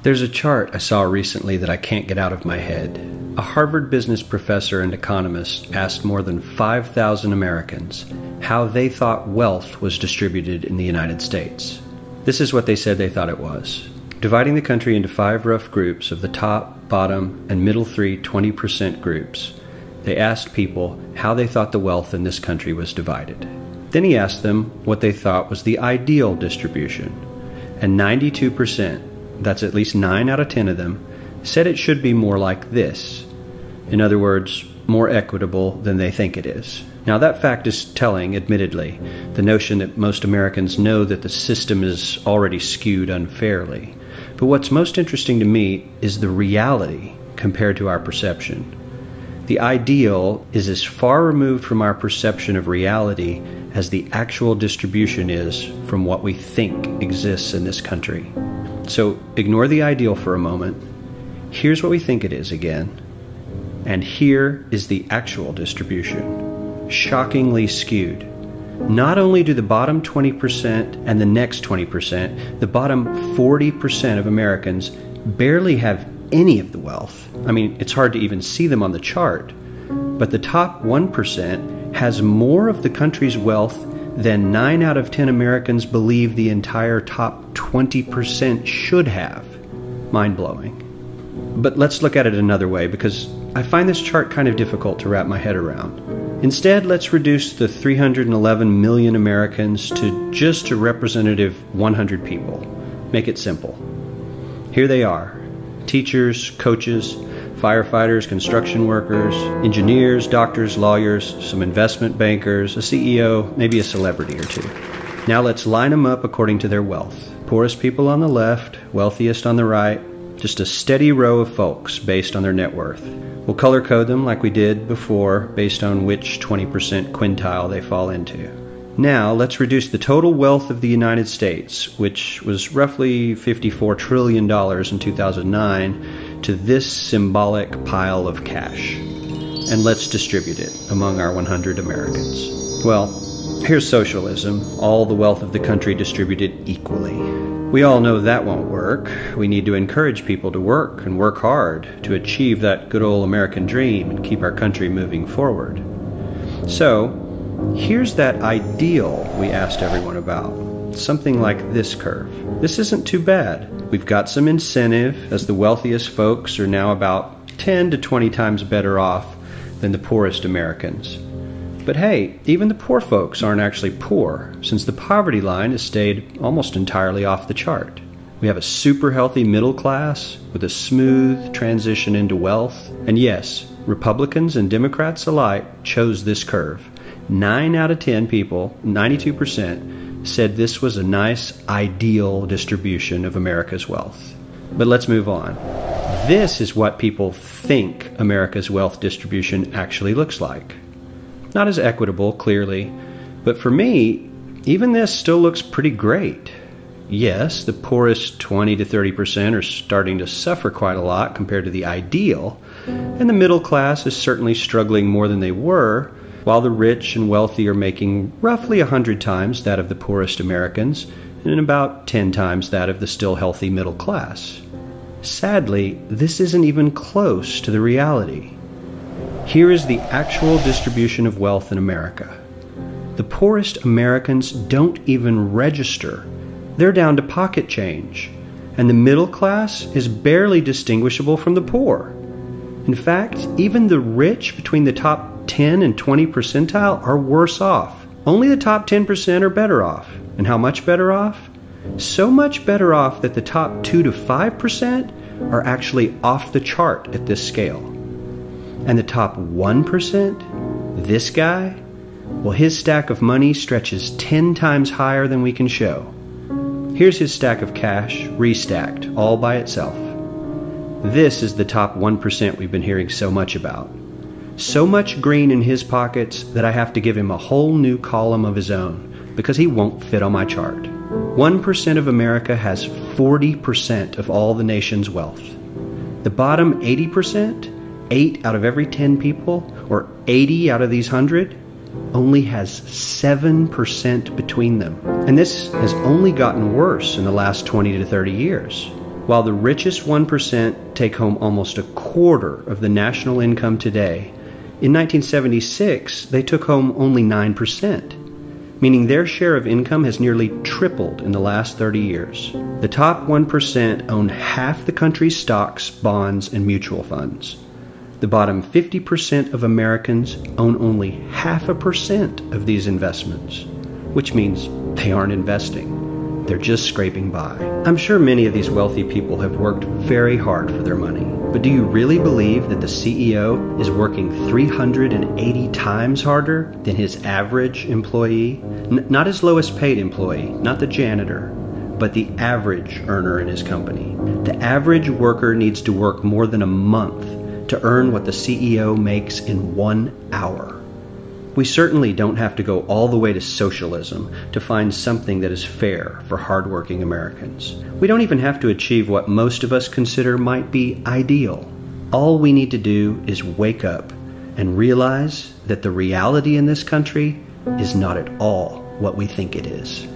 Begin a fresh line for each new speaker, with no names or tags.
There's a chart I saw recently that I can't get out of my head. A Harvard business professor and economist asked more than 5,000 Americans how they thought wealth was distributed in the United States. This is what they said they thought it was. Dividing the country into 5 rough groups of the top, bottom, and middle 3 20% groups, they asked people how they thought the wealth in this country was divided. Then he asked them what they thought was the ideal distribution. And 92%, that's at least 9 out of 10 of them, said it should be more like this. In other words, more equitable than they think it is. Now that fact is telling, admittedly, the notion that most Americans know that the system is already skewed unfairly. But what's most interesting to me is the reality compared to our perception. The ideal is as far removed from our perception of reality as the actual distribution is from what we think exists in this country. So ignore the ideal for a moment. Here's what we think it is again. And here is the actual distribution. Shockingly skewed. Not only do the bottom 20% and the next 20%, the bottom 40% of Americans barely have any of the wealth. I mean, it's hard to even see them on the chart. But the top 1% has more of the country's wealth than 9 out of 10 Americans believe the entire top 20% should have. Mind-blowing. But let's look at it another way, because I find this chart kind of difficult to wrap my head around. Instead, let's reduce the 311 million Americans to just a representative 100 people. Make it simple. Here they are. Teachers, coaches, firefighters, construction workers, engineers, doctors, lawyers, some investment bankers, a CEO, maybe a celebrity or two. Now let's line them up according to their wealth. Poorest people on the left, wealthiest on the right, just a steady row of folks based on their net worth. We'll color code them like we did before based on which 20% quintile they fall into. Now let's reduce the total wealth of the United States, which was roughly $54 trillion in 2009, to this symbolic pile of cash. And let's distribute it among our 100 Americans. Well, here's socialism, all the wealth of the country distributed equally. We all know that won't work. We need to encourage people to work and work hard to achieve that good old American dream and keep our country moving forward. So, here's that ideal we asked everyone about. Something like this curve. This isn't too bad. We've got some incentive, as the wealthiest folks are now about 10 to 20 times better off than the poorest Americans. But hey, even the poor folks aren't actually poor, since the poverty line has stayed almost entirely off the chart. We have a super healthy middle class with a smooth transition into wealth. And yes, Republicans and Democrats alike chose this curve. 9 out of 10 people, 92%, said this was a nice, ideal distribution of America's wealth. But let's move on. This is what people think America's wealth distribution actually looks like. Not as equitable, clearly, but for me, even this still looks pretty great. Yes, the poorest 20 to 30% are starting to suffer quite a lot compared to the ideal, and the middle class is certainly struggling more than they were, while the rich and wealthy are making roughly 100 times that of the poorest Americans, and about 10 times that of the still healthy middle class. Sadly, this isn't even close to the reality. Here is the actual distribution of wealth in America. The poorest Americans don't even register. They're down to pocket change, and the middle class is barely distinguishable from the poor. In fact, even the rich between the top 10 and 20 percentile are worse off. Only the top 10% are better off. And how much better off? So much better off that the top 2 to 5% are actually off the chart at this scale. And the top 1%, this guy, well, his stack of money stretches 10 times higher than we can show. Here's his stack of cash, restacked, all by itself. This is the top 1% we've been hearing so much about. So much green in his pockets that I have to give him a whole new column of his own, because he won't fit on my chart. 1% of America has 40% of all the nation's wealth. The bottom 80%, 8 out of every 10 people, or 80 out of these 100, only has 7% between them. And this has only gotten worse in the last 20 to 30 years. While the richest 1% take home almost a quarter of the national income today, in 1976 they took home only 9%, meaning their share of income has nearly tripled in the last 30 years. The top 1% own half the country's stocks, bonds, and mutual funds. The bottom 50% of Americans own only 0.5% of these investments, which means they aren't investing. They're just scraping by. I'm sure many of these wealthy people have worked very hard for their money, but do you really believe that the CEO is working 380 times harder than his average employee? Not his lowest paid employee, not the janitor, but the average earner in his company. The average worker needs to work more than a month to earn what the CEO makes in 1 hour. We certainly don't have to go all the way to socialism to find something that is fair for hardworking Americans. We don't even have to achieve what most of us consider might be ideal. All we need to do is wake up and realize that the reality in this country is not at all what we think it is.